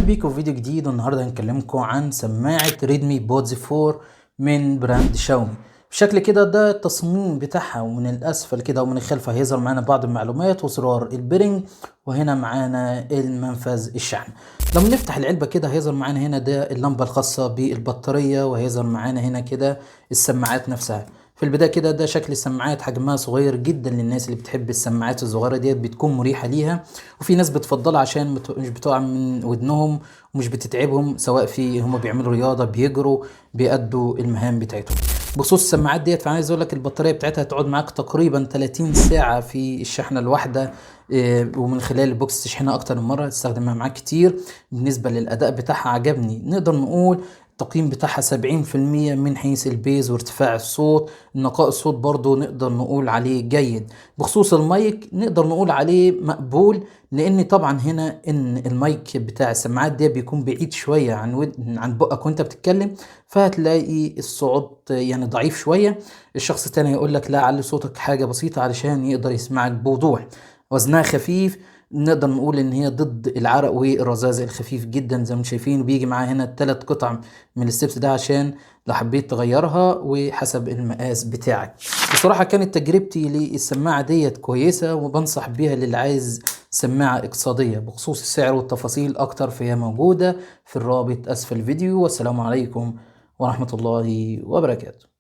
بيكم في فيديو جديد، والنهارده هنكلمكم عن سماعة ريدمي بودز 4 من براند شاومي. بشكل كده ده التصميم بتاعها، ومن الاسفل كده ومن الخلف هيظهر معانا بعض المعلومات وزرار البيرنج، وهنا معانا المنفذ الشحن. لما نفتح العلبة كده هيظهر معانا هنا ده اللمبة الخاصة بالبطارية، وهيظهر معانا هنا كده السماعات نفسها. في البداية كده ده شكل السماعات، حجمها صغير جدا للناس اللي بتحب السماعات الصغيرة ديت، بتكون مريحة ليها، وفي ناس بتفضلها عشان مش بتقع من ودنهم ومش بتتعبهم، سواء في هم بيعملوا رياضة، بيجروا، بيأدوا المهام بتاعتهم. بخصوص السماعات ديت، فانا عايز اقول لك البطارية بتاعتها هتقعد معاك تقريبا 30 ساعة في الشحنة الواحدة. ومن خلال البوكس تشحنها اكتر من مرة، تستخدمها معاك كتير. بالنسبة للأداء بتاعها عجبني، نقدر نقول التقييم بتاعها 70% من حيث البيز وارتفاع الصوت. نقاء الصوت برضو نقدر نقول عليه جيد. بخصوص المايك نقدر نقول عليه مقبول، لان طبعا هنا ان المايك بتاع السماعات دي بيكون بعيد شوية عن بقك وانت بتتكلم، فهتلاقي الصوت يعني ضعيف شوية. الشخص التاني يقول لك لا، علي صوتك حاجة بسيطة علشان يقدر يسمعك بوضوح. وزنها خفيف، نقدر نقول ان هي ضد العرق والرذاذ الخفيف جدا زي ما شايفين. بيجي معاها هنا 3 قطع من الستبس ده عشان لو حبيت تغيرها وحسب المقاس بتاعك. بصراحة كانت تجربتي للسماعة ديت كويسة، وبنصح بيها للي عايز سماعة اقتصادية. بخصوص السعر والتفاصيل اكتر فهي موجودة في الرابط اسفل الفيديو. والسلام عليكم ورحمة الله وبركاته.